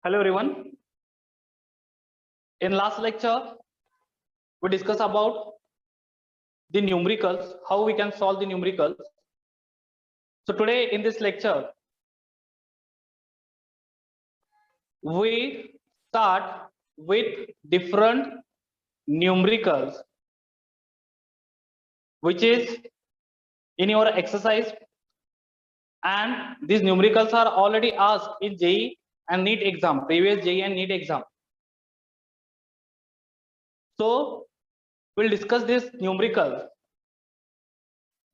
Hello everyone. In last lecture, we discussed about the numericals, how we can solve the numericals. So today in this lecture, we start with different numericals, which is in your exercise, and these numericals are already asked in JEE and NEET exam, previous JEE and NEET exam. So we'll discuss this numerical.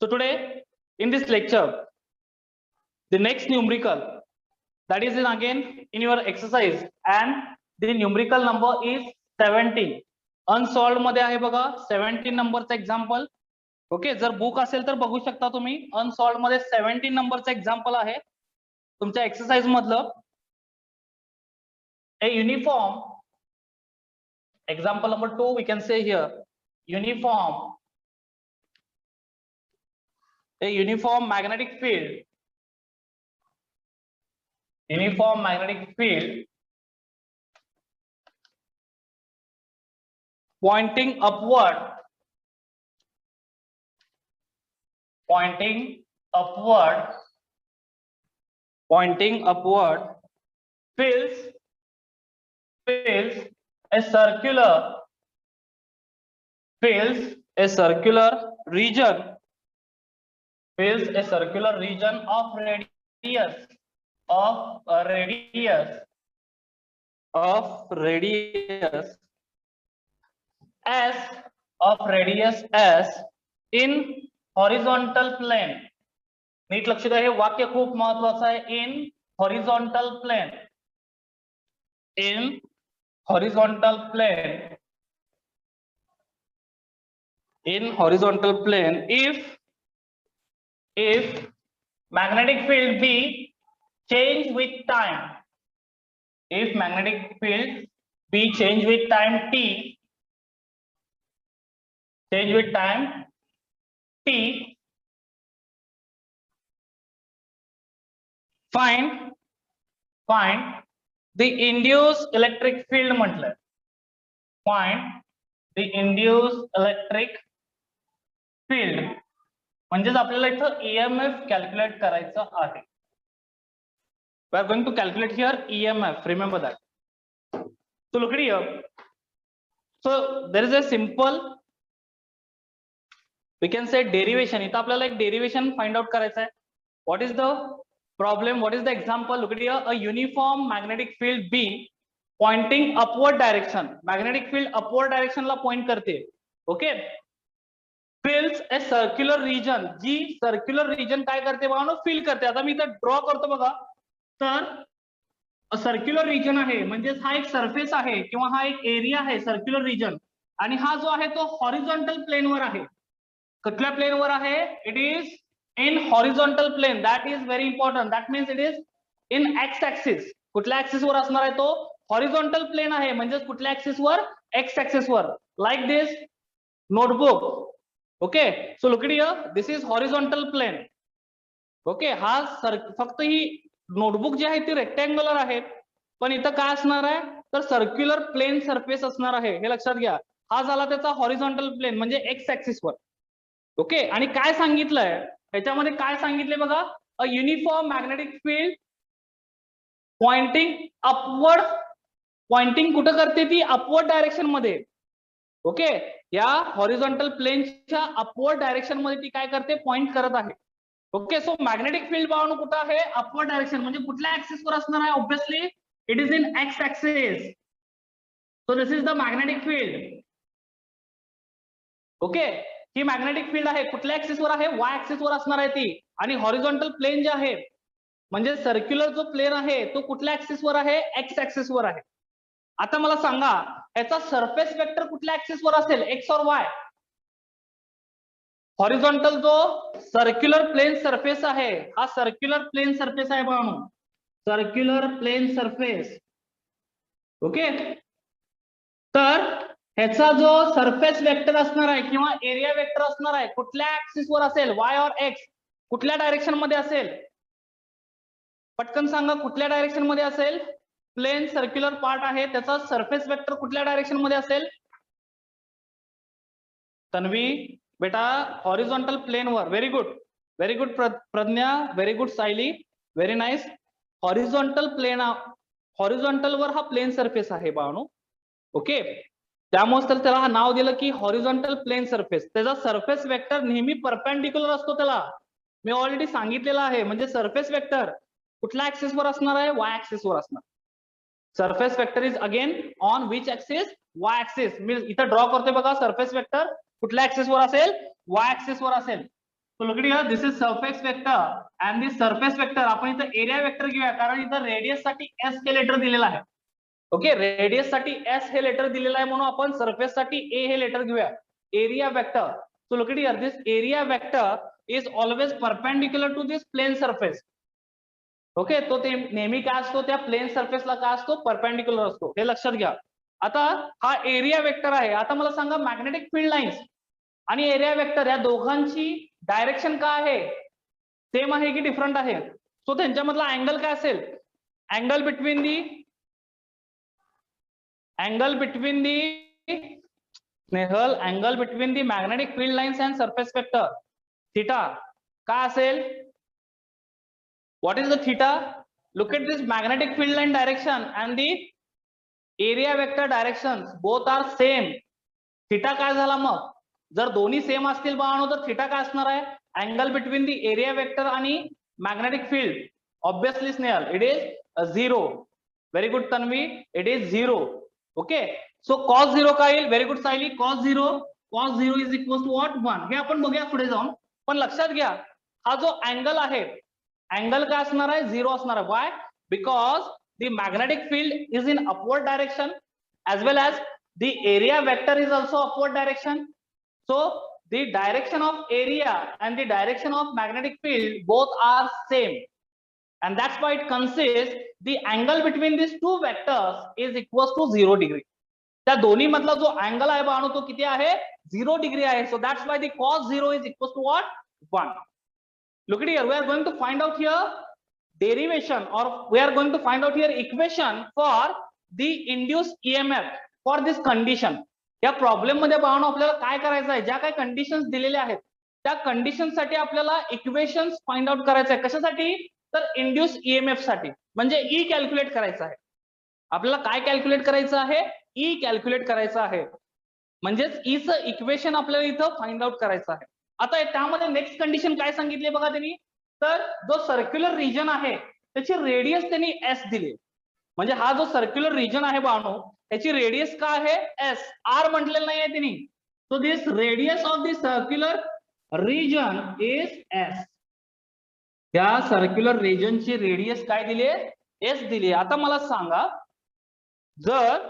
So today in this lecture, the next numerical that is again in your exercise, and the numerical number is 17. Unsolved मध्ये आहे बघा 17 नंबरचा example. Okay, जर book असेल तर बघू शकता तुम्ही. अनसॉल्ड मध्ये 17 नंबरचा एक्झाम्पल आहे तुमच्या एक्सरसाइज मधलं. A uniform, example number 2 we can say here, a uniform magnetic field pointing upward fills a circular region of radius S in horizontal plane. नीट लक्ष द्या, हे वाक्य खूप महत्वाचं आहे. in horizontal plane if magnetic field B change with time, t, find the induced electric field म्हटलंय. Find the induced electric field म्हणजेच आपल्याला इथं EMF कॅल्क्युलेट करायचं आहे. We are going to calculate here EMF, remember that. So look at here. So there is a simple, we can say derivation. इथं आपल्याला एक derivation find out करायचं आहे. What is the problem? What is the example? Look at here. A uniform magnetic field B pointing upward direction. Magnetic field upward direction ला point करते. Okay. Fills a circular region. G circular region काय करते बघा ना, fill करते. आता मी इथं draw करतो बघा. तर सर्क्युलर रिजन आहे, म्हणजेच हा एक सरफेस आहे किंवा हा एक एरिया आहे सर्क्युलर रिजन, आणि हा जो आहे तो हॉरिझॉन्टल प्लेनवर आहे. कुठल्या प्लेनवर आहे? It is in horizontal plane. That is very important. That means it is in X axis. कुठल्या ऍक्सिस वर असणार आहे तो? हॉरिझॉन्टल प्लेन आहे, म्हणजेच कुठल्या ऍक्सिस वर? एक्स ऍक्सिस वर. Like this notebook. Okay, so look it here, this is horizontal plane. Okay, हा फक्त ही नोटबुक जी आहे ती रेक्टँग्युलर आहे, पण इथं काय असणार आहे तर सर्क्युलर प्लेन सरफेस असणार आहे. हे लक्षात घ्या. हा झाला त्याचा हॉरिझॉन्टल प्लेन म्हणजे एक्स ऍक्सिस वर. ओके, आणि काय सांगितलंय ह्याच्यामध्ये, काय सांगितलंय बघा, a uniform magnetic field pointing upward. Pointing कुठं करते ती? अपवर्ड डायरेक्शन मध्ये. ओके, या हॉरिझॉन्टल प्लेनच्या अपवर्ड डायरेक्शन मध्ये ती काय करते? पॉइंट करत आहे. ओके, सो मॅग्नेटिक फील्ड पाहून कुठं आहे? अपवर्ड डायरेक्शन, म्हणजे कुठल्या ऍक्सिस वर असणार आहे? Obviously it is in X axis. So this is the magnetic field. Okay, he magnetic field आहे, कुठल्या ऍक्सिस वर आहे? वाय ऍक्सिस वर असणार आहे ती. आणि हॉरिझॉन्टल प्लेन जे आहे, म्हणजे सर्क्युलर जो प्लेन आहे तो कुठल्या ऍक्सिस वर आहे? एक्स ऍक्सिस वर आहे. आता मला सांगा, याचा सरफेस वेक्टर कुठल्या ऍक्सिस वर असेल? एक्स और वाय? हॉरिझॉन्टल जो सर्क्युलर प्लेन सरफेस आहे, हा सर्क्युलर प्लेन सरफेस आहे म्हणून, सर्क्युलर प्लेन सरफेस. ओके, तर ह्याचा जो सरफेस वेक्टर असणार आहे किंवा एरिया वेक्टर असणार आहे, कुठल्या ऍक्सिस वर असेल? वाय और एक्स? कुठल्या डायरेक्शन मध्ये असेल? पटकन सांगा, कुठल्या डायरेक्शन मध्ये असेल? प्लेन सर्क्युलर पार्ट आहे त्याचा सरफेस वेक्टर कुठल्या डायरेक्शन मध्ये असेल? तन्वी बेटा हॉरिझॉन्टल प्लेनवर. Very good Pragya, very good Sayali, very nice. Horizontal plane, horizontal वर हा प्लेन सरफेस आहे बाळांनो. ओके, त्यामुळे तर त्याला नाव दिलं की हॉरिझॉन्टल प्लेन सरफेस. त्याचा सरफेस वेक्टर नेहमी परपेंडिक्युलर असतो त्याला. मी ऑलरेडी सांगितलेलं आहे. म्हणजे सरफेस वेक्टर कुठल्या ऍक्सिस वर असणार आहे? वाय ऍक्सिस वर असणार. Surface vector is again on which axis? Y axis. मी इथं ड्रॉ करतोय बघा. सरफेस वेक्टर कुठल्या ऍक्सिस वर असेल? वाय ऍक्सिस वर असेल. So look at here, this is surface vector and this surface vector आपण इथं एरिया वेक्टर घेऊया कारण इथं रेडियस साठी एस हे लेटर दिलेलं आहे. ओके, रेडियस साठी एस हे लेटर दिलेलं आहे म्हणून आपण सरफेस साठी ए हे लेटर घेऊया. Area vector. So look at here, this area vector is always perpendicular to this plane surface. Okay, तो ते नेहमी काय असतो? त्या प्लेन सरफेसला काय असतो? परपेंडिक्युलर असतो. हे लक्षात घ्या. आता हा एरिया वेक्टर आहे. आता मला सांगा मॅग्नेटिक फील्ड लाईन्स आणि एरिया वेक्टर या दोघांची डायरेक्शन काय आहे? सेम आहे की डिफरंट आहे? सो त्यांच्यामधला अँगल काय असेल? Angle between Snehal, angle between the magnetic field lines and surface vector theta काय असेल? What is the theta? Look at this magnetic field line direction and the area vector direction, both are same. Theta काय झाला मग? जर दोन्ही same असतील बाळांनो तर थीटा काय असणार आहे? Angle between the area vector आणि magnetic field. Obviously Snehal, it is 0. Very good Tanvi, it is 0. Okay, so cos 0 काय येईल? Very good Sayali, cos 0 is equal to what? 1. हे आपण बघूया पुढे जाऊन. पण लक्षात घ्या, हा जो अँगल आहे, अँगल काय असणार आहे? 0 असणार आहे. Y? Because the magnetic field is in upward direction as well as the area vector is also upward direction. So the direction of area and the direction of magnetic field both are same, and that's why it consists the angle between these two vectors is equals to 0 degree. त्या दोन्ही मधला जो angle आहे बाळांनो तो किती आहे? 0 degree आहे. So that's why the cos 0 is equals to what? 1. Look at here, we are going to find out here derivation, or we are going to find out here equation for the induced EMF for this condition. या problem मध्ये बाळांनो आपल्याला काय करायचं आहे? ज्या काही conditions दिलेल्या आहेत त्या कंडिशन साठी आपल्याला इक्वेशन्स फाइंड आउट करायचं आहे. कशासाठी? तर इंड्यूस ईएमएफ साठी. म्हणजे ई कॅल्क्युलेट करायचं आहे आपल्याला. काय कॅल्क्युलेट करायचं आहे? ई कॅल्क्युलेट करायचं आहे. म्हणजेच ईचं इक्वेशन आपल्याला इथं फाइंड आउट करायचं आहे. आता त्यामध्ये नेक्स्ट कंडिशन काय सांगितली बघा त्यांनी? तर जो सर्क्युलर रिजन आहे त्याची रेडियस त्यांनी एस दिली. म्हणजे हा जो सर्क्युलर रिजन आहे बाळांनो त्याची रेडियस काय आहे? एस. आर म्हटलेलं नाहीये त्यांनी. So this radius of the circular region is S. त्या सर्क्युलर रिजनची रेडियस काय दिली? एस दिली. आता मला सांगा, जर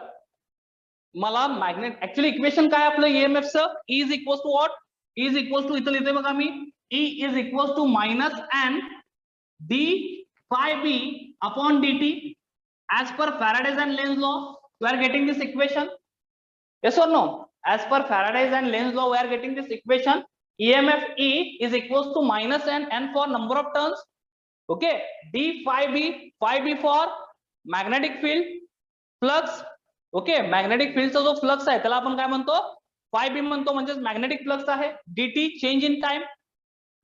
मला मॅग्नेट ऍक्च्युअली इक्वेशन काय आपलं ईएमएफचं? E is equal to what? E is equal to, इथं लिहितोय बघा मी, E is equal to minus N D phi B upon D T as per Faraday's and Lenz law. You are getting this equation? Yes or no? As per Faraday's and Lenz law, we are getting this equation. EMF E is equals to minus n for number of turns. Okay, d phi b for magnetic field, flux. Okay, magnetic field चा जो flux आहे त्याला आपण काय म्हणतो? phi b म्हणतो. म्हणजे magnetic flux आहे. dt change in time.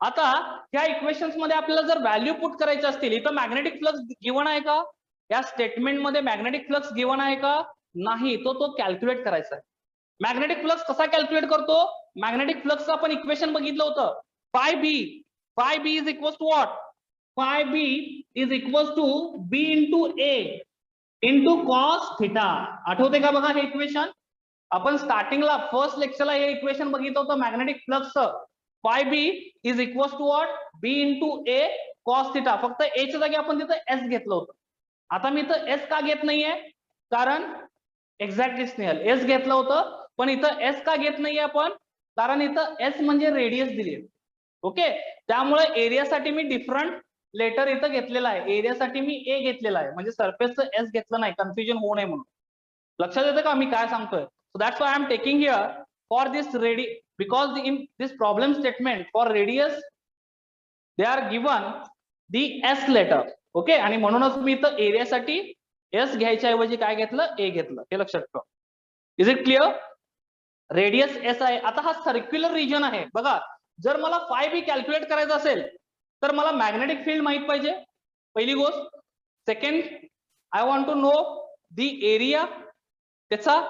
आता ह्या इक्वेशन्स मध्ये आपल्याला जर व्हॅल्यू पुट करायचे असतील, इथं मॅग्नेटिक फ्लक्स गिवन आहे का? या स्टेटमेंट मध्ये मॅग्नेटिक फ्लक्स गिवन आहे का? नाही. तो कॅल्क्युलेट करायचा आहे. मॅग्नेटिक फ्लक्स कसा कॅल्क्युलेट करतो? मॅग्नेटिक फ्लक्सचं आपण इक्वेशन बघितलं होतं. Phi B is equal to what? Phi B is equal to B into A into cos theta. आठवते का बघा हे इक्वेशन? आपण स्टार्टिंगला फर्स्ट लेक्चरला हे इक्वेशन बघितलं होतं मॅग्नेटिक फ्लक्सचं. Phi B is equal to what? B into A cos theta. फक्त एच्या जागी आपण तिथं एस घेतलं होतं. आता मी इथं एस का घेत नाहीये? कारण एक्झॅक्टली स्नेहल एस घेतलं होतं, पण इथं एस का घेत नाहीये आपण? कारण इथं एस म्हणजे रेडियस दिली. ओके, त्यामुळे एरियासाठी मी डिफरंट लेटर इथं घेतलेला आहे. एरियासाठी मी ए घेतलेला आहे, म्हणजे सरफेसचं एस घेतलं नाही, कन्फ्युजन होऊ नये म्हणून. लक्षात येतं का मी काय सांगतोय? So that's why I am taking here for this because in this problem statement for radius they are given the S letter. Okay, आणि म्हणूनच मी इथं एरियासाठी एस घ्यायच्या ऐवजी काय घेतलं, ए घेतलं, हे लक्षात ठेवा. Is it clear? Radius S आहे. आता हा सर्क्युलर रिजन आहे बघा. जर मला फाय बी कॅल्क्युलेट करायचं असेल तर मला मॅग्नेटिक फील्ड माहित पाहिजे, पहिली गोष्ट. Second, I want to know the area, त्याचा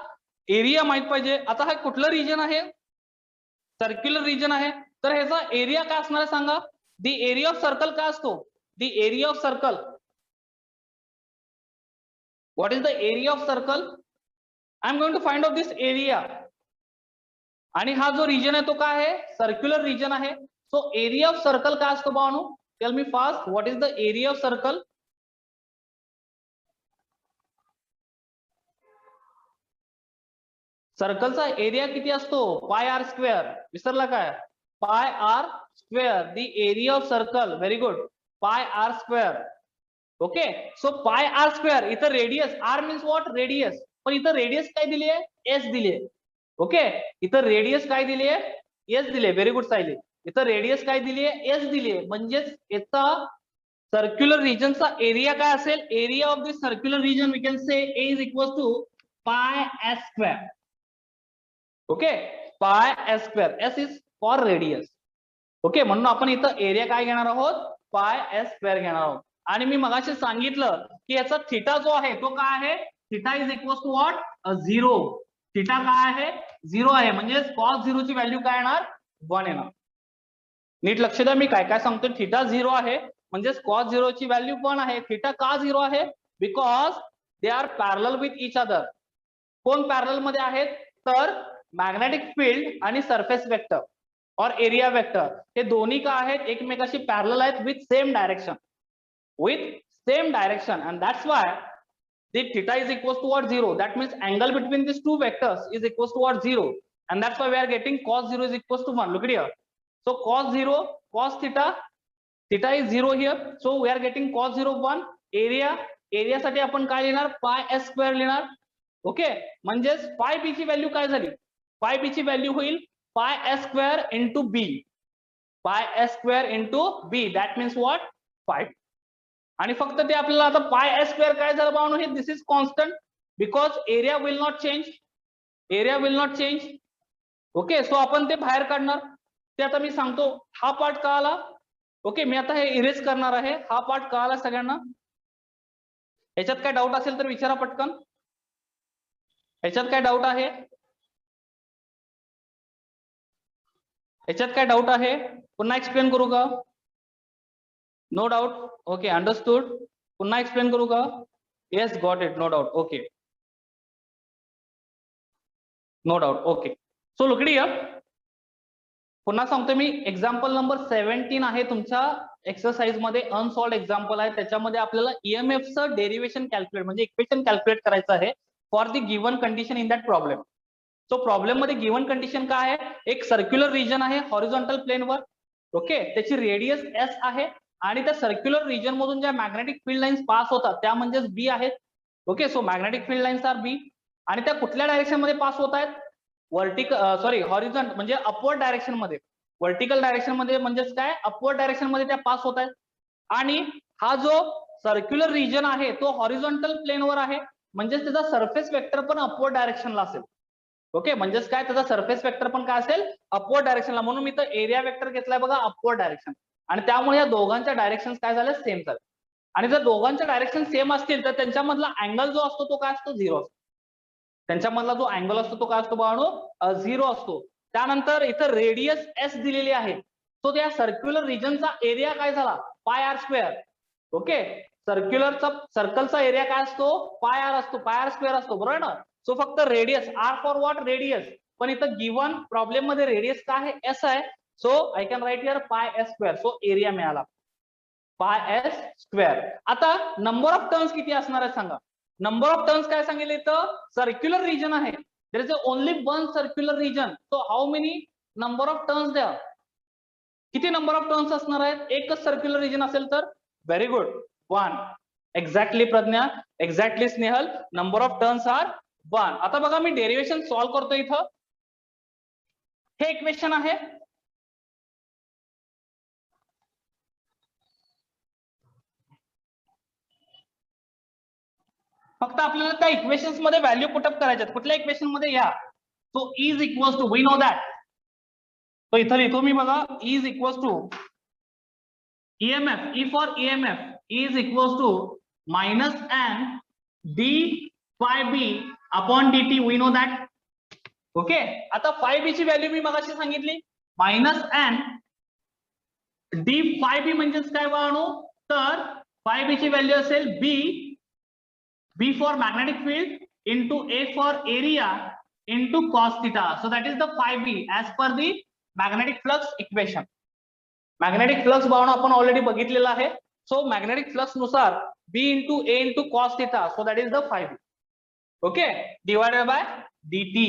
एरिया माहित पाहिजे. आता हा कुठलं रिजन आहे, सर्क्युलर रिजन आहे, तर ह्याचा एरिया काय असणार आहे सांगा. दी एरिया ऑफ सर्कल काय असतो, the area of circle, what is the area of circle, I am going to find out this area. आणि हा जो रिजन आहे तो काय आहे, सर्क्युलर रिजन आहे. सो एरिया ऑफ सर्कल काय असतो भावानो, tell me fast, what is the area of circle. सर्कलचा एरिया किती असतो, पाय आर स्क्वेअर. विसरला काय, pi R square, the area of circle. Very good, pi R square. Okay, so pi R square. इथं radius, R means what, radius. पण इथं radius काय दिली आहे, एस दिली आहे. ओके, इथं रेडियस काय दिली आहे, एस दिली आहे. Very good Sayali. इथं रेडियस काय दिली आहे, एस दिली आहे. म्हणजेच याचा सर्क्युलर रिजनचा एरिया काय असेल, area of this circular region we can say A is equal to pi S square. Okay, pi S square, S is for radius. Okay, म्हणून आपण इथं एरिया काय घेणार आहोत, पाय एस स्क्वेअर घेणार आहोत. आणि मी मगाशी सांगितलं की याचा थिटा जो आहे तो काय आहे, theta is equal to what, 0. Theta काय आहे, 0 आहे. म्हणजे कॉस 0 ची व्हॅल्यू काय येणार, 1 येणार. नीट लक्ष द्या मी काय काय सांगतो. थिटा 0 आहे म्हणजे कॉस 0 ची व्हॅल्यू 1 आहे. थिटा का 0 आहे, because they are parallel with each other. कोण पॅरलल मध्ये आहेत, तर मॅग्नेटिक फील्ड आणि सरफेस वेक्टर और एरिया वेक्टर हे दोन्ही का आहेत, एकमेकाशी पॅरलल आहेत with same direction, with same direction, and that's why the theta is equals to what, 0. That means angle between these two vectors is equals to what, 0, and that's why we are getting cos 0 is equals to 1. Look at here. So cos 0, cos theta, theta is 0 here, so we are getting cos 0 1. area साठी आपण काय लिहिणार, पाय S square लिहिणार. Okay, म्हणजेच पाय बी ची value काय झाली, पाय बी ची व्हॅल्यू होईल पाय S square into B, pi S square into B. That means what, 5. आणि फक्त ते आपल्याला आता पाय एस स्क्वेअर काय झालं भावनो, हे this is constant because area will not change, area will not change. Okay, so आपण ते बाहेर काढणार. ते आता मी सांगतो. हा पार्ट का आला, ओके, मी आता हे इरेज करणार आहे. हा पार्ट का आला सगळ्यांना, याच्यात काय डाऊट असेल तर विचारा पटकन. याच्यात काय डाऊट आहे, याच्यात काय डाऊट आहे, पुन्हा एक्सप्लेन करू का, नो डाउट. Okay, understood. पुन्हा एक्सप्लेन करू का, yes, got it, no doubt. Okay, no doubt. Okay, so look it here. पुन्हा सांगतो मी, एक्झाम्पल नंबर 17 आहे तुमच्या एक्सरसाइज मध्ये, अनसॉल्ड एक्झाम्पल आहे. त्याच्यामध्ये आपल्याला ईएमएफचं डेरिवेशन कॅल्क्युलेट म्हणजे इक्वेशन कॅल्क्युलेट करायचं आहे for the given condition in that problem. So problem मध्ये गिव्हन कंडिशन काय आहे, एक सर्क्युलर रिजन आहे हॉरिझॉन्टल प्लेनवर. ओके, त्याची रेडियस एस आहे आणि त्या सर्क्युलर रिजन मधून ज्या मॅग्नेटिक फील्ड लाईन्स पास होतात त्या म्हणजेच बी आहेत. Okay, so magnetic field lines are B. आणि त्या कुठल्या डायरेक्शन मध्ये पास होत आहेत, वर्टिकल हॉरिझॉन्टल म्हणजे अपवर्ड डायरेक्शन मध्ये. वर्टिकल डायरेक्शन मध्ये म्हणजेच काय, अपवर्ड डायरेक्शन मध्ये त्या पास होत आहेत. आणि हा जो सर्क्युलर रिजन आहे तो हॉरिझॉन्टल प्लेनवर आहे, म्हणजेच त्याचा सरफेस वेक्टर पण अपवर्ड डायरेक्शनला असेल. ओके, म्हणजेच काय, त्याचा सरफेस वेक्टर पण काय असेल, अपवर्ड डायरेक्शनला. म्हणून मी तर एरिया वेक्टर घेतलाय बघा, अपवर्ड डायरेक्शन. आणि त्यामुळे या दोघांच्या डायरेक्शन काय झाले, सेम झाले. आणि जर दोघांच्या डायरेक्शन सेम असतील तर त्यांच्यामधला अँगल जो असतो तो काय असतो, 0 असतो. त्यांच्यामधला जो अँगल असतो तो काय असतो बाळांनो, 0 असतो. त्यानंतर इथं रेडियस एस दिलेली आहे. सो त्या सर्क्युलर रिजनचा एरिया काय झाला, पाय आर स्क्वेअर. ओके, सर्कलचा एरिया काय असतो, पाय आर असतो, पाय आर स्क्वेअर असतो, बरोबर ना. सो फक्त radius, R for what, radius. पण इथं गिव्हन प्रॉब्लेम मध्ये रेडियस काय आहे, एस आहे. So I can write here पाय एस स्क्वेअर. सो एरिया मिळाला पाय एस स्क्वेअर. आता नंबर ऑफ टर्न्स किती असणार आहे सांगा. नंबर ऑफ टर्न्स काय सांगितलं इथं, सर्क्युलर रिजन आहे, there is only one circular region. So how many number of turns द्या, किती नंबर ऑफ टर्न्स असणार आहेत, एकच सर्क्युलर रिजन असेल तर. Very good, 1. Exactly Pragya, exactly Snehal, number of turns are 1. आता बघा मी डेरिवेशन सॉल्व्ह करतो. इथं हे इक्वेशन आहे, फक्त आपल्याला त्या इक्वेशन्स मध्ये व्हॅल्यू पुटअप करायच्यात. कुठल्या इक्वेशन मध्ये या, so is equals to, we know that. तो इथं लिहितो मी बघा, is equals to EMF, E for EMF is equals to minus n d phi b upon dt. We know that. Okay, आता phi b ची value मी मगाशी सांगितली, minus n d phi b म्हणजेच काय बाळांनो, तर phi b ची value असेल b for magnetic field into a for area into cos theta. So that is the phi b as per the magnetic flux equation. Magnetic flux भावना आपण already बघितलेला आहे. सो मॅग्नेटिक फ्लक्स नुसार B into A into cos theta, so that is the 5. Okay, divided by dt.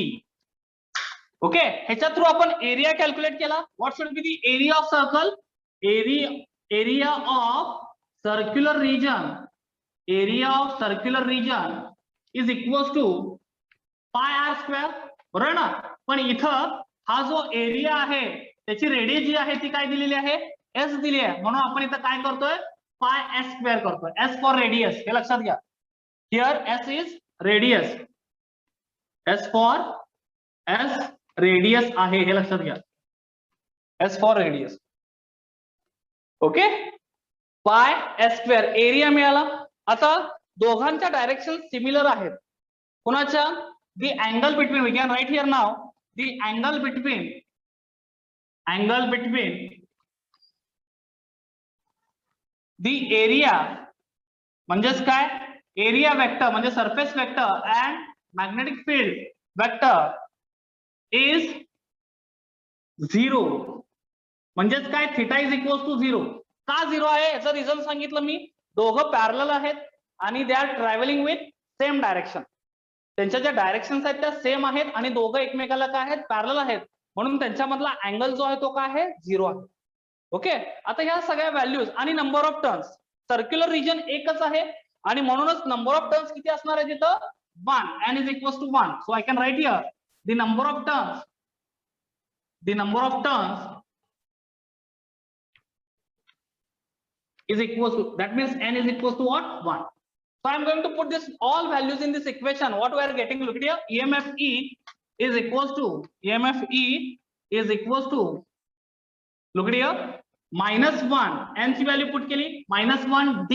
Okay, ह्याच्या through आपण area calculate केला. What should be the area of circle? Area of circular region, area of circular region is equals to pi R square. बरोबर ना? पण इथं हा जो area आहे त्याची रेडियस जी आहे ती काय दिलेली आहे, एस दिली आहे. म्हणून आपण इथं काय करतोय, पाय एस स्क्वेअर करतोय. एस फॉर रेडियस, हे लक्षात घ्या. Here S is radius, S for S radius आहे, हे लक्षात घ्या. S for radius. Okay, pi S square area मिळाला. आता दोघांच्या डायरेक्शन सिमिलर आहेत. कुणाच्या? The angle between, we can write here now, the angle between the area म्हणजेच काय, एरिया वेक्टर म्हणजे surface vector and magnetic field vector is 0. म्हणजेच काय, थिटा इज इक्वल्स टू 0. का 0 आहे याचं रिझन सांगितलं मी. दोघं पॅरलल आहेत आणि they are travelling with same direction. त्यांच्या ज्या डायरेक्शन्स आहेत त्या सेम आहेत आणि दोघं एकमेकाला काय आहेत, पॅरलल आहेत. म्हणून त्यांच्यामधला अँगल जो आहे तो काय आहे, 0 आहे. ओके, आता ह्या सगळ्या व्हॅल्यूज आणि number of turns, circular region एकच आहे आणि म्हणूनच नंबर ऑफ टर्न्स किती असणार आहे तिथं, 1. n is equals to 1. So I can write here the number of turns, is equals to, that means n is equals to what, 1. So I am going to put this all values in this equation. What we are getting, look at here, EMF E is equals to, look at here, -1, n ची value put केली, -1 d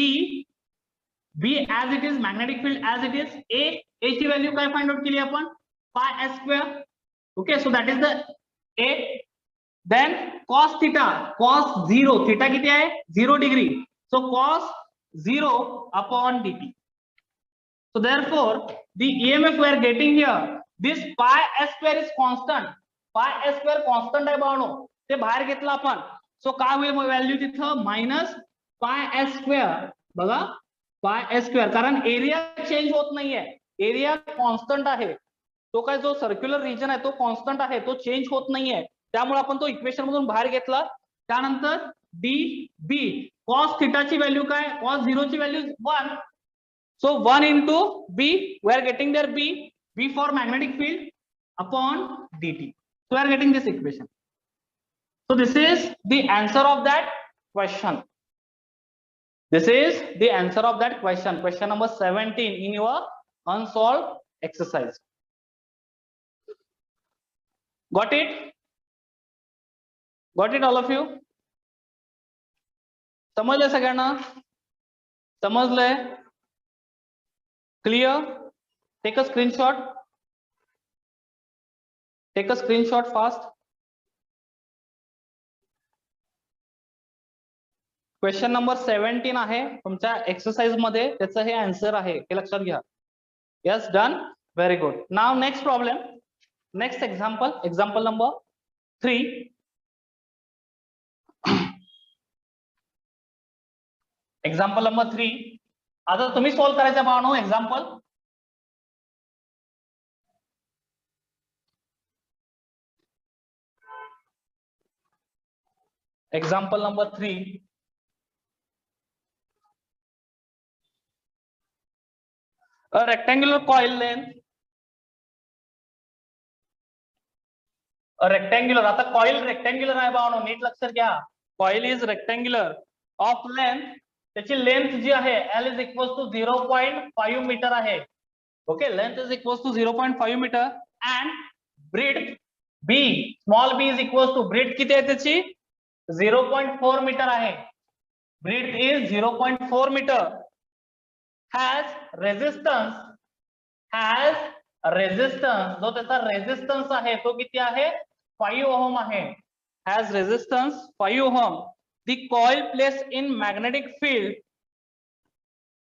b as it is, magnetic field as it is, a ची value काय find out केली आपण, pi s square. Okay, so that is the a. Then cos theta, cos 0, theta किती आहे, 0 degree. So cos 0 upon dt. So therefore the EMF we are getting here, this pi s square is constant. Pi s square constant आहे बाळांनो, ते बाहेर घेतलं आपण. So काय होईल व्हॅल्यू तिथं, मायनस पाय एस स्क्वेअर. बघा, पाय एस स्क्वेअर, कारण एरिया चेंज होत नाहीये, एरिया कॉन्स्टंट आहे. तो काय जो सर्क्युलर रिजन आहे तो कॉन्स्टंट आहे, तो चेंज होत नाहीये. त्यामुळे आपण तो इक्वेशन मधून बाहेर घेतला. त्यानंतर डी बी, कॉस थिटाची व्हॅल्यू काय, कॉस 0 ची value 1. So 1 into B, we are getting there B for magnetic field upon dt. So we are getting this equation. So this is the answer of that question. This is the answer of that question. Question number 17 in your unsolved exercise. Got it? Got it all of you? समजलंय सगळ्यांना? समजलंय? Clear? Take a screenshot. Take a screenshot fast. Question number 17 आहे तुमच्या exercise मध्ये, त्याचं हे answer आहे, हे लक्षात घ्या. Yes, done, very good. Now next problem, next example, example number 3. Example number 3 आता तुम्ही सॉल्व्ह करायचं बाळांनो. एक्झाम्पल number 3. A rectangular coil length, a rectangular, आता कॉइल रेक्टँग्युलर आहे बाळांनो, नीट लक्षात घ्या. Coil is rectangular of length, त्याची लेंथ जी आहे L is equal to 0.5 metre आहे. Okay, length is equals to 0.5 meter and breadth b, small b is equals to breadth किती आहे त्याची 0.4 मीटर आहे. breadth is 0.4 meter. has resistance जो त्याचा रेजिस्टन्स आहे तो किती आहे 5 ओहम आहे. has resistance 5 ohm. The coil placed in magnetic field,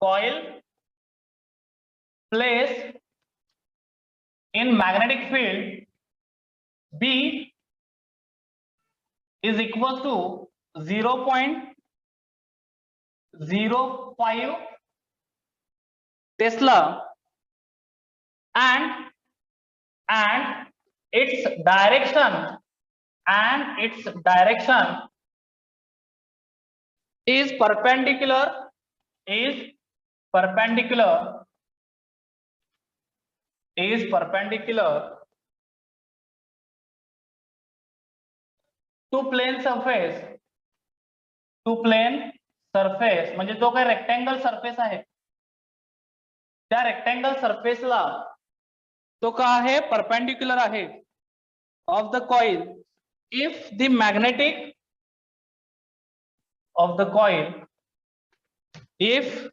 coil placed in magnetic field B is equal to 0.05 Tesla and its direction is perpendicular to plane surface म्हणजे जो काही रेक्टँगल सरफेस आहे त्या रेक्टँगल सरफेसला तो का आहे perpendicular आहे of the coil if the magnetic of the coil, if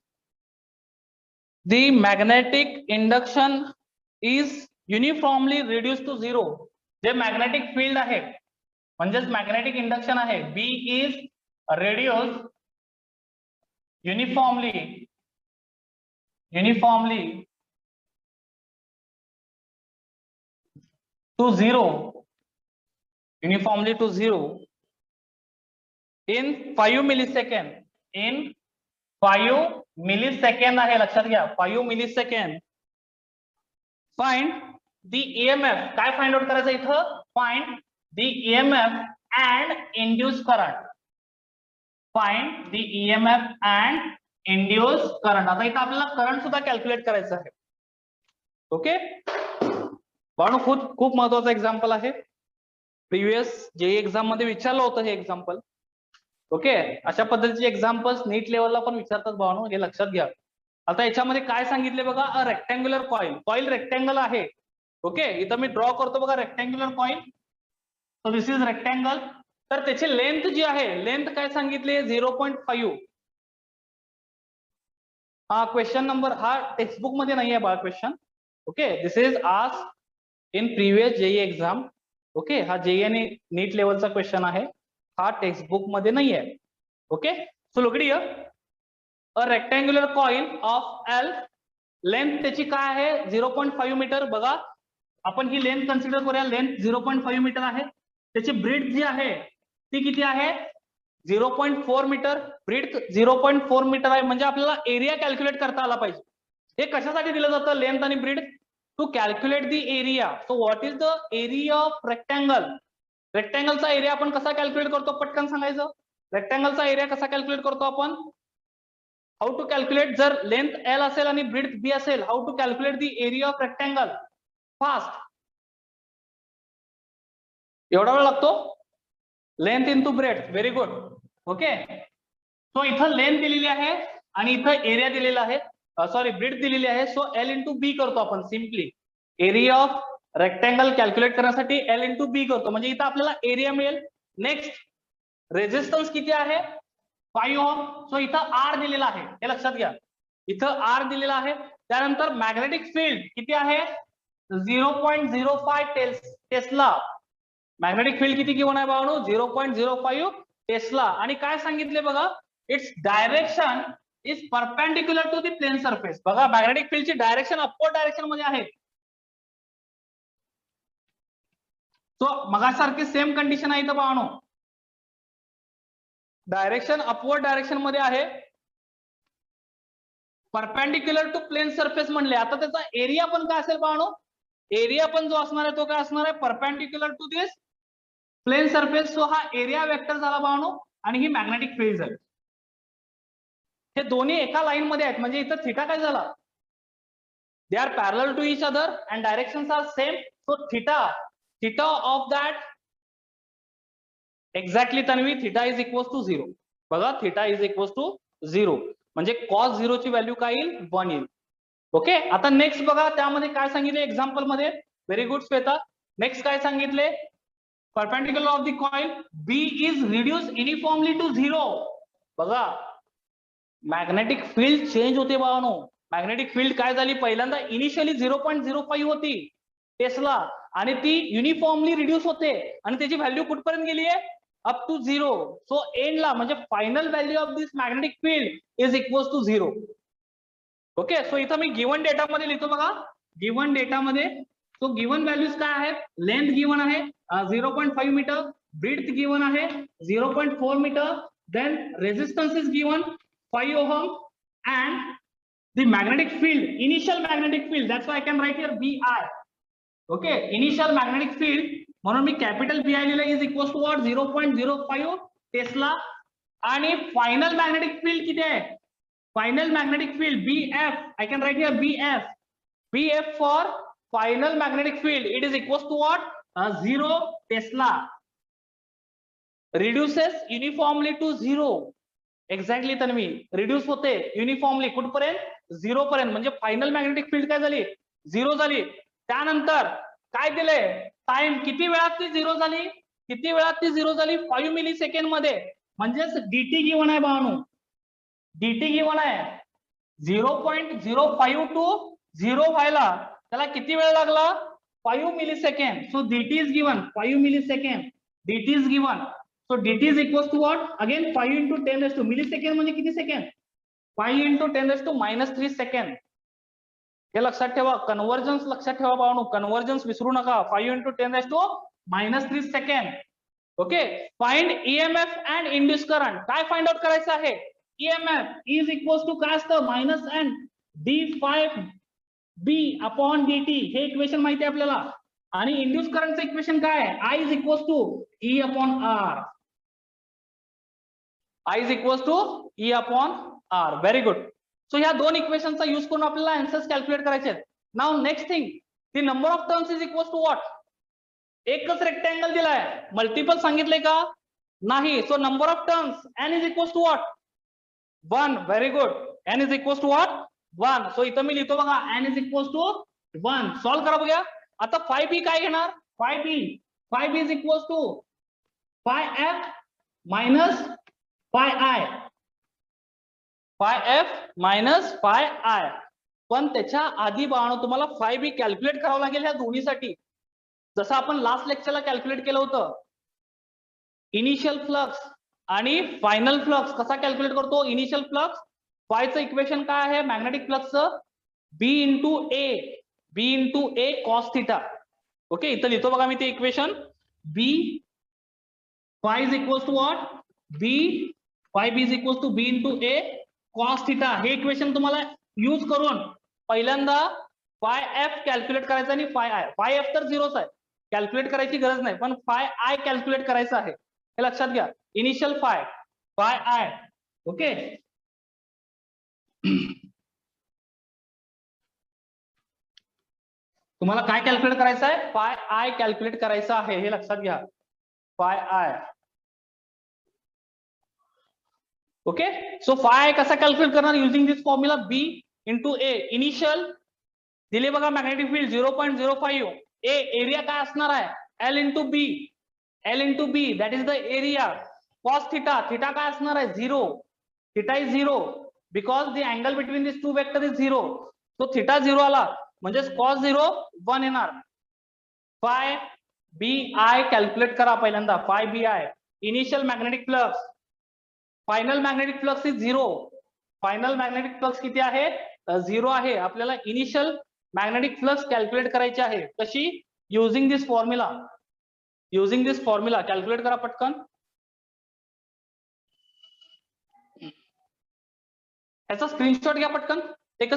the magnetic induction is uniformly reduced to 0. जे magnetic field आहे म्हणजेच magnetic induction आहे B is reduced uniformly to 0 in 5 millisecond. in 5 millisecond आहे लक्षात घ्या 5 millisecond. find the EMF. काय find out करायचं इथं find the EMF and induced current. find the EMF and induced current. आता इथं आपल्याला करंट सुद्धा कॅल्क्युलेट करायचं आहे. ओके बाळू खूप महत्वाचं एक्झाम्पल आहे. प्रिव्हियस जे एक्झाम मध्ये विचारलं होतं हे एक्झाम्पल. ओके अशा पद्धतीचे एक्झाम्पल्स नीट लेवलला पण विचारतात भावानो, हे लक्षात घ्या. आता याच्यामध्ये काय सांगितले बघा, अ रेक्टँग्युलर कॉइल रेक्टँगल आहे. ओके इथं मी ड्रॉ करतो बघा rectangular coil. So this is rectangle. तर त्याची लेंथ जी आहे लेंथ काय सांगितले 0.5. हा क्वेश्चन नंबर हा टेक्स्टबुक मध्ये नाही आहे बघा question. Okay this is asked in previous JEE exam. Okay हा जेई आणि नीट लेवलचा क्वेश्चन आहे, हा टेक्स्टबुक मध्ये नाही आहे. Okay so look here, a rectangular coil of L, length त्याची काय आहे 0.5 मीटर. बघा आपण ही लेंथ कन्सिडर करूया, लेंथ 0.5 मीटर आहे. त्याची ब्रीथ जी आहे ती किती आहे 0.4 मीटर. ब्रीथ 0.4 मीटर आहे म्हणजे आपल्याला एरिया कॅल्क्युलेट करता आला पाहिजे. हे कशासाठी दिलं जातं लेंथ आणि breadth? To calculate the area. So what is the area of rectangle? रेक्टँगलचा एरिया आपण कसा कॅल्क्युलेट करतो पटकन सांगायचं. रेक्टँगलचा एरिया कसा कॅल्क्युलेट करतो आपण? हाऊ टू कॅल्क्युलेट, जर लेंथ एल असेल आणि ब्रीथ बी असेल, how to calculate the area of rectangle? Fast. एवढा वेळ लागतो? Length into breadth. Very good. Okay so इथं लेंथ दिलेली आहे आणि इथं एरिया दिलेला आहे, सॉरी ब्रेथ दिलेली आहे. सो एल इंटू बी करतो आपण simply. Area of rectangle calculate करण्यासाठी एल इंटू बी करतो म्हणजे इथं आपल्याला एरिया मिळेल. नेक्स्ट रेजिस्टन्स किती आहे 5 ओहम. सो इथं आर दिलेला आहे, हे लक्षात घ्या. इथं आर दिलेला आहे. त्यानंतर मॅग्नेटिक फील्ड किती आहे 0.05 टेस्ला. मॅग्नेटिक फील्ड किती घेऊन आहे बाळांनो 0.05 टेस्ला. आणि काय सांगितले बघा, its direction is perpendicular to the plane surface. बघा मॅग्नेटिक फील्डची डायरेक्शन अपवर्ड डायरेक्शन मध्ये आहे. सो मगासारखी सेम कंडिशन आहे इथं बाळांनो, डायरेक्शन अपवर्ड डायरेक्शन मध्ये आहे, परपेंडिक्युलर टू प्लेन सरफेस म्हणले. आता त्याचा एरिया पण काय असेल बाळांनो, एरिया पण जो असणार आहे तो काय असणार आहे perpendicular to this plane surface. So हा एरिया वेक्टर झाला बाळांनो आणि ही मॅग्नेटिक फील्ड झाली. हे दोन्ही एका लाईन मध्ये आहेत म्हणजे इथं थिटा काय झाला, they are parallel to each other and directions are same. So theta of that exactly Tanvi theta is equals to 0. बघा थिटा इज इक्वल्स टू 0 म्हणजे कॉस 0 ची व्हॅल्यू काय येईल 1 येईल. ओके, आता नेक्स्ट बघा त्यामध्ये काय सांगितले एक्झाम्पल मध्ये. Very good Shweta. नेक्स्ट काय सांगितले, perpendicular of the coil B is reduce uniformly to 0. बघा मॅग्नेटिक फील्ड चेंज होते बाळांनो. मॅग्नेटिक फील्ड काय झाली, पहिल्यांदा इनिशियली 0.05 होती टेस्ला, आणि ती युनिफॉर्मली रिड्यूस होते आणि त्याची व्हॅल्यू कुठपर्यंत गेली आहे, अप टू 0. सो एंडला म्हणजे final value of this magnetic field is equals to 0. Okay, so इथं मी गिवन डेटा मध्ये लिहितो बघा. गिवन डेटा मध्ये सो गिवन व्हॅल्यूज काय आहेत, लेंथ गिवन आहे 0.5 मीटर, ब्रीथ गिवन आहे 0.4 metre, then resistance is given 5 ohm, and the magnetic field, initial magnetic field, that's why I can write here BI. Okay, initial magnetic field म्हणून मी capital BI लिहिलं is equals to what 0.05 tesla. आणि final magnetic field किती आहे, final magnetic field BF, I can write here BF for final magnetic field, it is equals to what 0 Tesla, reduces uniformly to 0. Exactly Tanvi, reduce होते uniformly कुठपर्यंत 0 पर्यंत, म्हणजे final magnetic field काय झाली 0 झाली. त्यानंतर काय दिले टाइम, किती वेळात ती 0 झाली, किती वेळात ती 0 झाली 5 मिली सेकंड मध्ये. म्हणजेच डीटी गिवन आहे बाळांनो, डीटी गिवन आहे 0.05 टू 0 व्हायला त्याला किती वेळ लागला 5 millisecond. So dt is given 5 millisecond, dt is given. So dt is equals to what? Again 5 into 10 raised to millisecond म्हणजे किती second, 5 into 10 raised to -3 second. हे लक्षात ठेवा, कन्व्हर्जन्स लक्षात ठेवा बाळांनो, कन्व्हर्जन्स विसरू नका. 5 into 10 raised to -3 second. Okay, find EMF and induce current. काय फाइंड आउट करायचं आहे, ईएमएफ इज इक्वल्स टू काय असतं minus n d5b upon dt, हे इक्वेशन माहिती आहे आपल्याला. आणि इंड्यूस करंटचं इक्वेशन काय आहे, I is equals to E upon R. I is equals to E upon R. Very good. So ह्या दोन इक्वेशनचा यूज करून आपल्याला आन्सर्स कॅल्क्युलेट करायचे आहेत. Now next thing, the number of turns is equals to what. एकच rectangle दिलाय, multiple सांगितलंय का नाही. So number of turns n is equals to what 1. Very good, n is equals to what 1. So इथं मी लिहितो बघा n is equals to 1. Solve करा बघा. आता 5b काय घेणार, 5b is equals to 5f minus phi f minus phi I. पण त्याच्या आधी बाळांनो तुम्हाला 5b कॅल्क्युलेट करावं लागेल ह्या दोन्हीसाठी, जसं आपण लास्ट लेक्चरला कॅल्क्युलेट केलं होतं. इनिशियल फ्लक्स आणि फायनल फ्लक्स कसा कॅल्क्युलेट करतो, इनिशियल फ्लक्स फायचं इक्वेशन काय आहे मॅग्नेटिक फ्लक्सचं, b into a cos theta. Okay, इथं लिहितो बघा मी ते equation, b phi is equals to what, phi b is equals to b into a cos theta. हे इक्वेशन तुम्हाला यूज करून पहिल्यांदा phi f कॅल्क्युलेट करायचं आणि phi f तर 0च आहे, कॅल्क्युलेट करायची गरज नाही, पण phi I कॅल्क्युलेट करायचं आहे. हे लक्षात घ्या, इनिशियल phi I. ओके, तुम्हाला काय कॅल्क्युलेट करायचं आहे, phi I कॅल्क्युलेट करायचं आहे, हे लक्षात घ्या, phi I. Okay, so phi कसा कॅल्क्युलेट करणार, using this formula b into a. Initial दिले बघा मॅग्नेटिक फील्ड 0.05, a एरिया काय असणार आहे l into b, that is the area. Cos theta, theta काय असणार आहे 0, theta is 0 because the angle between this two vector is 0. तो theta 0 आला म्हणजे कॉस 0 1 येणार. phi b I कॅल्क्युलेट करा पहिल्यांदा, phi b I. Initial magnetic flux, final magnetic flux is 0. Final magnetic flux किती आहे 0 आहे. आपल्याला इनिशियल मॅग्नेटिक फ्लक्स कॅल्क्युलेट करायची आहे, कशी, युजिंग दिस फॉर्म्युला. कॅल्क्युलेट करा पटकन. याचा स्क्रीनशॉट घ्या पटकन, take a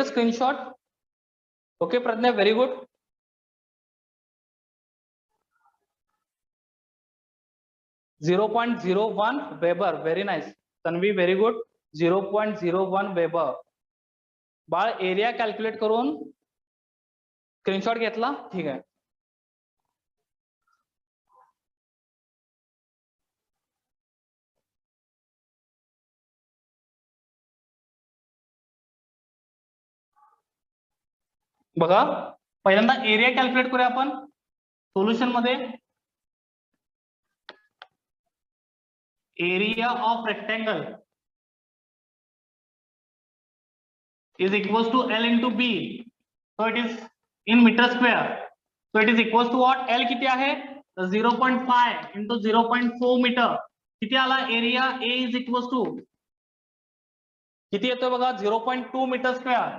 screenshot. Okay Pragya, very good. (0.01 weber, very nice. Tanvi very good, 0.01 weber. बाळ एरिया कॅल्क्युलेट करून स्क्रीनशॉट घेतला, ठीक आहे. बघा पहिल्यांदा एरिया कॅल्क्युलेट करूया आपण सोल्युशन मध्ये. Area of rectangle is equals to L into B. So it is in meter square. So it is equals to what? L किती आहे? 0.5 into 0.4 मीटर. किती आला? Area A is equals to किती येतोय बघा? 0.2 metre square.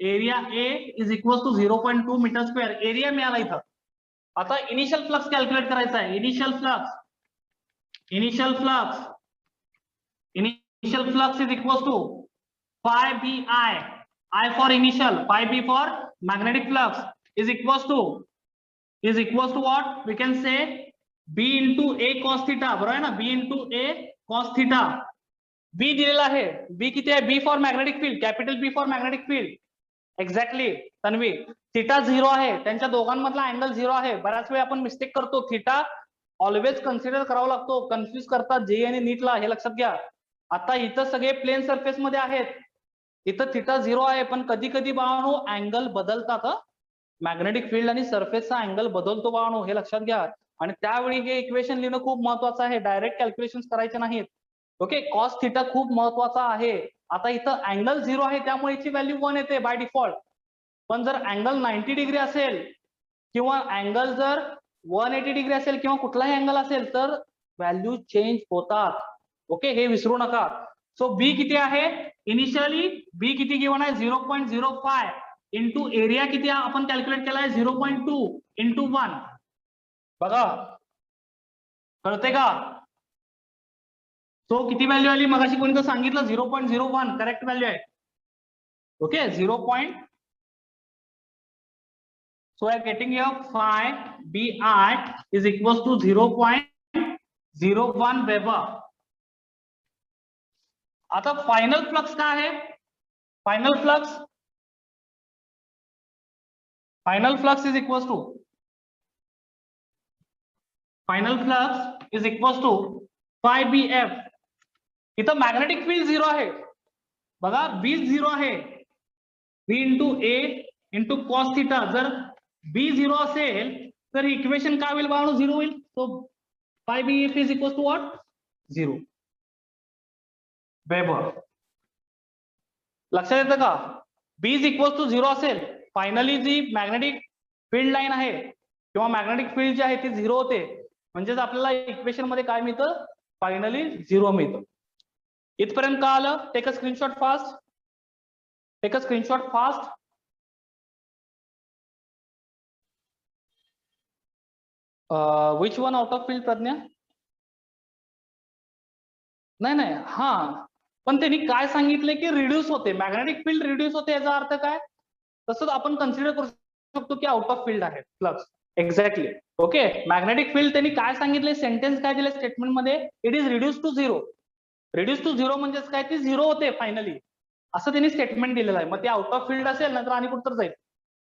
Area A is equals to 0.2 metre square. Area मिळाला इथं. आता इनिशियल फ्लक्स कॅल्क्युलेट करायचा आहे. Initial flux is equals to phi BI. I for initial, phi B for magnetic flux is equals to what? We can say B into A cos theta. बरोबर आहे ना? B into A cos theta. B दिलेला आहे. B किती आहे? B for magnetic field. Capital B for magnetic field. Exactly Tanvi. Theta 0 आहे. त्यांच्या दोघांमधला अँगल 0 आहे. बऱ्याच वेळा आपण मिस्टेक करतो. थिटा ऑलवेज कन्सिडर करावा लागतो. कन्फ्युज करतात जे आणि नीटला, हे लक्षात घ्या. आता इथं सगळे प्लेन सरफेस मध्ये आहेत. इथं थिटा 0 आहे, पण कधी कधी बाळांनो अँगल बदलतात. मॅग्नेटिक फील्ड आणि सरफेसचा अँगल बदलतो बाळांनो, हे लक्षात घ्या. आणि त्यावेळी हे इक्वेशन लिहिणं खूप महत्वाचं आहे. डायरेक्ट कॅल्क्युलेशन करायचे नाहीत. ओके, कॉस थिटा खूप महत्वाचा आहे. आता इथं अँगल 0 आहे त्यामुळे याची व्हॅल्यू 1 येते बाय डिफॉल्ट. पण जर अँगल 90 डिग्री असेल किंवा अँगल जर 180 डिग्री असेल किंवा कुठलाही अँगल असेल तर व्हॅल्यू चेंज होतात. ओके, हे विसरू नका. सो बी किती आहे? इनिशियली बी किती गिवन आहे? 0.05 इंटू एरिया किती आपण कॅल्क्युलेट केला आहे? 0.2 इंटू 1. बघा कळते का? सो किती व्हॅल्यू आली? मगाशी कोणी तर सांगितलं 0.01 करेक्ट व्हॅल्यू आहे. Okay 0. So I am getting here phi BI is equals to 0.01 weber. आता फायनल फ्लक्स काय आहे? Final flux is equals to phi BF. इथं मॅग्नेटिक फील्ड 0 आहे. बघा B 0 आहे. B into A into cos theta. जर B 0 असेल तर इक्वेशन काय होईल बाळांनो? 0 होईल. So phi BF is equals to what? 0 weber. लक्षात येतं का? B इज इक्वल्स टू 0 असेल, फायनली जी मॅग्नेटिक फील्ड लाईन आहे किंवा मॅग्नेटिक फील्ड जी आहे ती 0 होते. म्हणजेच आपल्याला इक्वेशन मध्ये काय मिळतं? फायनली 0 मिळतं. इथपर्यंत का आलं? Take a screenshot fast. Which one out of field Pragya? नाही हा, पण त्यांनी काय सांगितले की रिड्यूस होते, मॅग्नेटिक फील्ड रिड्यूस होते. याचा अर्थ काय? तसंच आपण कन्सिडर करू शकतो की आउट ऑफ फील्ड आहे flux. Exactly. Okay, magnetic field त्यांनी काय सांगितले? सेंटेन्स काय दिले स्टेटमेंट मध्ये? It is reduce to 0. Reduce to 0 म्हणजेच काय? ती 0 होते फायनली, असं त्यांनी स्टेटमेंट दिलेलं आहे. मग ते आउट ऑफ फील्ड असेल नंतर आणि कुठं जाईल,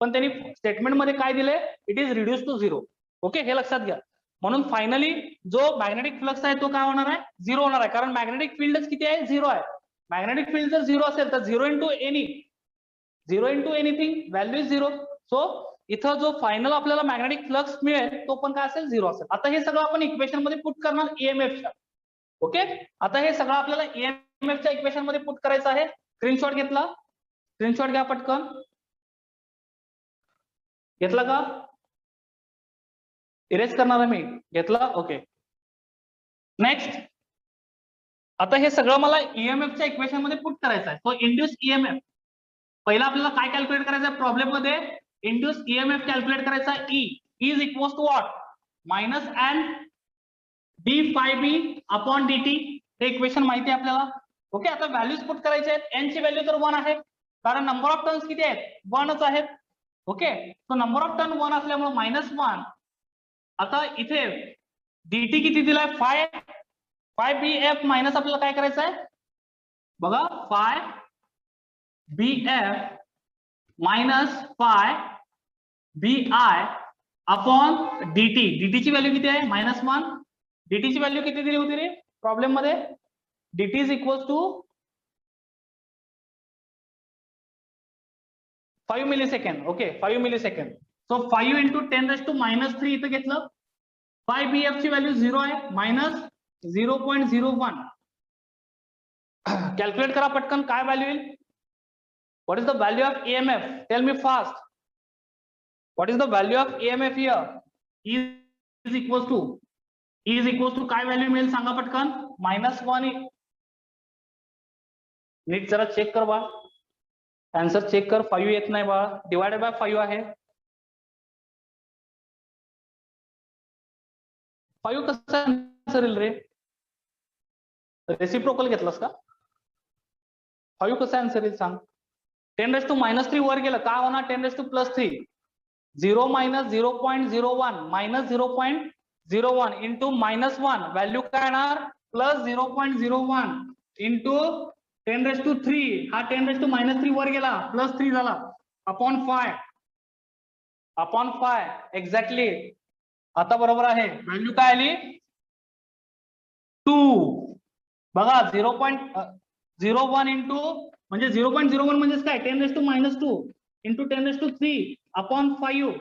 पण त्यांनी स्टेटमेंट मध्ये काय दिले? It is reduce to 0. Okay, हे लक्षात घ्या. म्हणून फायनली जो मॅग्नेटिक फ्लक्स आहे तो काय होणार आहे? 0 होणार आहे. कारण मॅग्नेटिक फील्डच किती आहे? 0 आहे. मॅग्नेटिक फील्ड जर 0 असेल तर 0 into anything value is 0. So इथं जो फायनल आपल्याला मॅग्नेटिक फ्लक्स मिळेल तो पण काय असेल? 0 असेल. आता हे सगळं आपण इक्वेशन मध्ये पुट करणार ईएमएफच्या. ओके, आता हे सगळं आपल्याला ईएमएफच्या इक्वेशन मध्ये पुट करायचं आहे. स्क्रीनशॉट घेतला? स्क्रीनशॉट घ्या पटकन. घेतला का? इरेज करणार आहे मी. घेतला? ओके. नेक्स्ट, आता हे सगळं मला ईएमएफच्या इक्वेशन मध्ये पुट करायचं आहे. सो इंड्यूस ईएमएफ पहिला आपल्याला काय कॅल्क्युलेट करायचं आहे? प्रॉब्लेम मध्ये इंड्यूस ईएमएफ कॅल्क्युलेट करायचा आहे. E is equals to what? Minus N D phi B upon dt. हे इक्वेशन माहिती आहे आपल्याला. ओके, आता व्हॅल्यूज पुट करायचे आहेत. एन ची व्हॅल्यू तर 1 आहे कारण नंबर ऑफ टर्न्स किती आहेत? 1च आहेत. Okay, so number of turn 1 असल्यामुळे -1. आता इथे डीटी किती दिलाय? फाय बी एफ मायनस आपल्याला काय करायचं आहे? बघा, phi B F minus phi B I upon DT. डीटीची व्हॅल्यू किती आहे? -1. डीटीची व्हॅल्यू किती दिली होती रे प्रॉब्लेम मध्ये? DT is equals to 5 millisecond. Okay 5 millisecond. So 5 into 10⁻³ इथं घेतलं. 5 BF ची व्हॅल्यू 0 आहे, मायनस 0.01. कॅल्क्युलेट करा पटकन, काय व्हॅल्यू येईल? What is the value of EMF? Tail me fast. What is the value of EMF here? E is equals to काय value मिळेल सांगा पटकन? -1. नीट जरा चेक कर बा, आन्सर चेक कर. 5 येत नाही बा, डिवायडेड बाय 5 आहे. 5 कसं आन्सर येईल रे? रेसिप्रोकल घेतलास का? 5 कसं आन्सर येईल सांग? 10⁻³ वर गेलं काय होणार? 10⁻+3. 0 - 0.01 - 0.01 इंटू -1 व्हॅल्यू काय येणार? +0.01 इंटू 10⁻³ हा 10⁻³ वर गेला, +3 झाला, अपॉन 5 एक्झॅक्टली. आता बरोबर आहे. व्हॅल्यू काय आली? 2. बघा 0.01 इंटू म्हणजे 0.01 म्हणजेच काय? 10⁻² इंटू 10⁻³ अपॉन 5.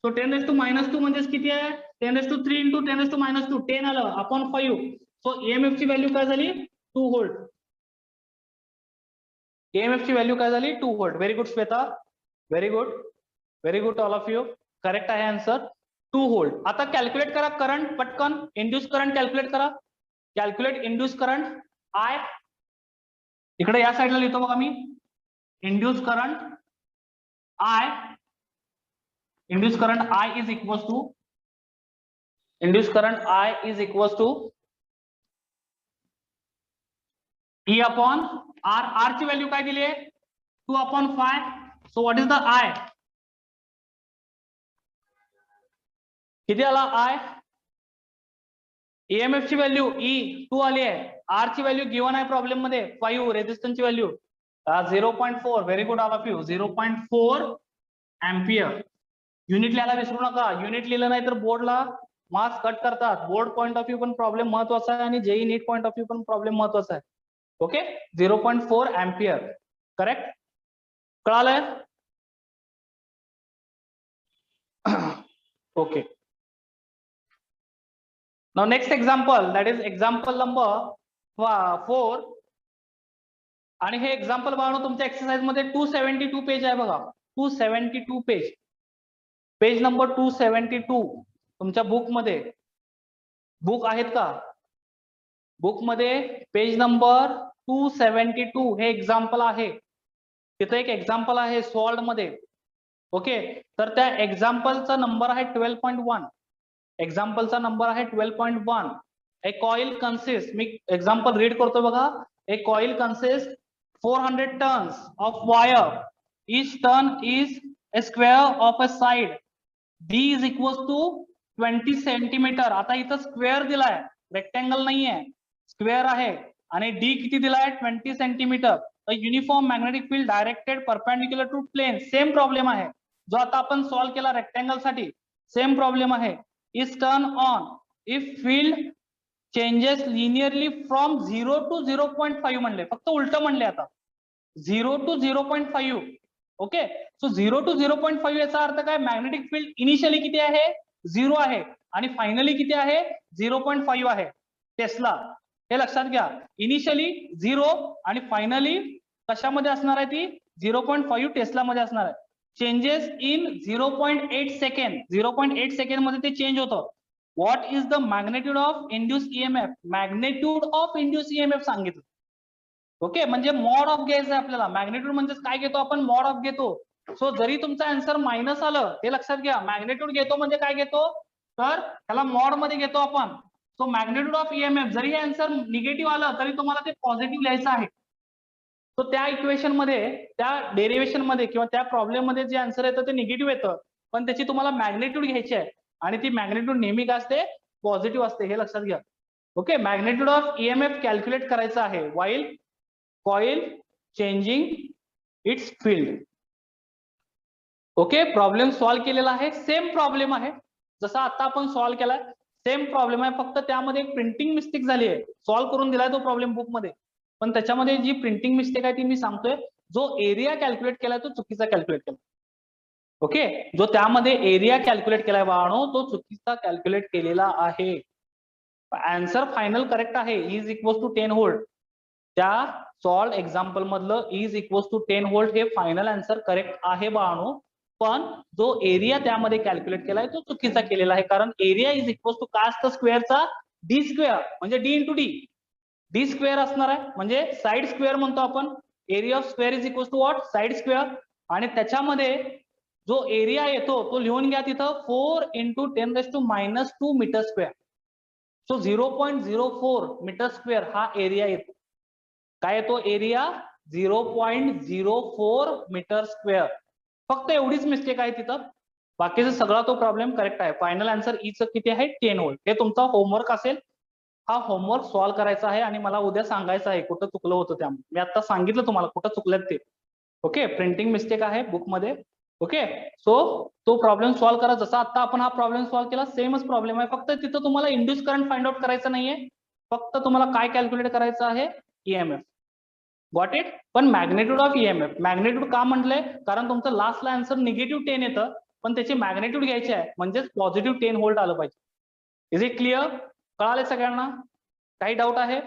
सो 10⁻² म्हणजेच किती आहे? 10⁻³ इंटू 10⁻², 10 आलं, अपॉन 5. सो EMF ची व्हॅल्यू काय झाली? 2 व्होल्ट. EMF ची व्हॅल्यू काय झाली? 2 volt. Very good Shweta, very good all of you. Correct आहे आन्सर, 2 व्होल्ट. आता कॅल्क्युलेट करा करंट पटकन. इंड्यूस करंट कॅल्क्युलेट करा. Calculate induce current I. इकडे या साईडला लिहितो बघा मी. Induce current I is equals to E upon R. R ची व्हॅल्यू काय दिली आहे? 2/5. So what is the I? किती आला I? EMF ची व्हॅल्यू E 2 आली आहे. R ची व्हॅल्यू गिवन आहे प्रॉब्लेम मध्ये 5. रेझिस्टन्स ची value 0.4. Very good all of you. 0.4 ampere. Unit लिहायला विसरू नका. युनिट लिहिलं नाही तर बोर्डला मार्क्स कट करतात. बोर्ड पॉईंट ऑफ व्ह्यू पण प्रॉब्लेम महत्वाचा आहे आणि JEE NEET point of view पण प्रॉब्लेम महत्वाचा आहे. Okay 0.4 ampere. करेक्ट? कळालंय? Okay. Now next example, that is example number 4. आणि हे एक्झाम्पल बघा तुमच्या एक्सरसाइज मध्ये 272 पेज आहे बघा. 272 पेज. पेज नंबर 272 तुमच्या बुक मध्ये. बुक आहेत का? बुक मध्ये पेज नंबर 272 हे एक्झाम्पल आहे. तिथे एक एक्झाम्पल आहे सॉल्व्ड मध्ये. ओके, तर त्या एक्झाम्पलचा नंबर आहे 12.1. एक्झाम्पलचा नंबर आहे 12.1. ए कॉइल कन्सिस्ट, मी एक्झाम्पल रीड करतो बघा. A coil consist 400 turns of wire. Each turn is a square of a side. D is equals to 20 centimetre. आता इथं स्क्वेअर दिलाय, रेक्टेंगल नाहीये, स्क्वेअर आहे. आणि D किती दिलाय? 20 centimetre. Uniform magnetic field directed perpendicular to plane. Same problem आहे जो आता आपण सॉल्व्ह केला रेक्टेंगल साठी. सेम प्रॉब्लेम आहे. Is turn on if field changes linearly from 0 to 0.5 म्हणले, फक्त उलट म्हणले आता. 0 to 0.5. ओके, सो 0 to 0.5 याचा अर्थ काय? मॅग्नेटिक फील्ड इनिशियली किती आहे? 0 आहे आणि फायनली किती आहे? 0.5 आहे. टेस्ला, हे लक्षात घ्या. इनिशियली 0 आणि फायनली कशामध्ये असणार आहे ती? 0.5 टेस्ला मध्ये असणार आहे. Changes in 0.8 second. 0.8 सेकंड मध्ये ते चेंज होतं. What is the magnitude of induce EMF? Magnitude of induce EMF सांगितलं. ओके, म्हणजे मॉड ऑफ घ्यायचं आहे आपल्याला. मॅग्नेट्यूड म्हणजे काय घेतो आपण? मॉड ऑफ घेतो. सो जरी तुमचं आन्सर मायनस आलं, हे लक्षात घ्या. मॅग्नेट्यूड घेतो म्हणजे काय घेतो? तर त्याला मॉड मध्ये घेतो आपण. सो मॅग्नेट्यूड ऑफ EMF जरी हे आन्सर निगेटिव्ह आलं तरी तुम्हाला ते पॉझिटिव्ह लिहायचं आहे. सो त्या इक्वेशन मध्ये, त्या डेरिव्हेशन मध्ये किंवा त्या प्रॉब्लेम मध्ये जे आन्सर येतं ते निगेटिव्ह येतं, पण त्याची तुम्हाला मॅग्नेट्यूड घ्यायची आहे. आणि ती मॅग्नेट्यूड नेहमी काय असते? पॉझिटिव्ह असते, हे लक्षात घ्या. Okay, magnitude of EMF calculate करायचं आहे while coil changing it's field. Okay, problem solve केलेला आहे. सेम प्रॉब्लेम आहे जसा आता आपण सॉल्व्ह केलाय. सेम प्रॉब्लेम आहे, फक्त त्यामध्ये एक प्रिंटिंग मिस्टेक झाली आहे. सॉल्व्ह करून दिलाय तो प्रॉब्लेम बुक मध्ये, पण त्याच्यामध्ये जी प्रिंटिंग मिस्टेक आहे ती मी सांगतोय. जो एरिया कॅल्क्युलेट केलाय तो चुकीचा कॅल्क्युलेट केला. ओके, जो त्यामध्ये एरिया कॅल्क्युलेट केलाय बाळांनो तो चुकीचा कॅल्क्युलेट केलेला आहे. आन्सर फायनल करेक्ट आहे, इज इक्वल टू 10 व्होल्ट. त्या सॉल्व एक्झाम्पल मधलं इज इक्वल टू 10 व्होल्ट हे फायनल आन्सर करेक्ट आहे बाळांनो. पण जो एरिया त्यामध्ये कॅल्क्युलेट केलाय तो चुकीचा केलेला आहे, कारण एरिया इज इक्वल टू काय असतं स्क्वेअरचा डी स्क्वेअर, म्हणजे D into D. D square असणार आहे, म्हणजे साइड स्क्वेअर म्हणतो आपण. Area of square is equal to what, side square. आणि त्याच्यामध्ये जो एरिया येतो तो लिहून घ्या तिथं 4 into 10⁻² metre square. So 0.04 metre square हा एरिया येतो. काय येतो एरिया 0.04 मीटर स्क्वेअर. फक्त एवढीच मिस्टेक आहे तिथं, बाकीचा सगळा तो प्रॉब्लेम करेक्ट आहे. फायनल आन्सर ईच किती आहे 10 व्होल्ट. हे तुमचा होमवर्क असेल, हा होमवर्क सॉल्व्ह करायचा आहे आणि मला उद्या सांगायचं आहे कुठं चुकलं होतं. त्यामुळे मी आता सांगितलं तुम्हाला कुठं चुकलं ते. ओके, प्रिंटिंग मिस्टेक आहे बुक मध्ये. ओके, सो तो प्रॉब्लेम सॉल्व्ह करा. जसा आता आपण हा प्रॉब्लेम सॉल्व्ह केला सेमच प्रॉब्लेम आहे, फक्त तिथं तुम्हाला इंड्यूस करंट फाइंड आउट करायचं नाहीये, फक्त तुम्हाला काय कॅल्क्युलेट करायचं आहे ईएमएफ. Got it. पण मॅग्नेट्यूड ऑफ ईएमएफ, मॅग्नेट्यूड का म्हटलंय, कारण तुमचं लास्टला आन्सर -10 येतं, पण त्याची मॅग्नेट्यूड घ्यायची आहे, म्हणजेच +10 व्होल्ट आलं पाहिजे. Is it clear? कळाले सगळ्यांना? काही डाऊट आहे?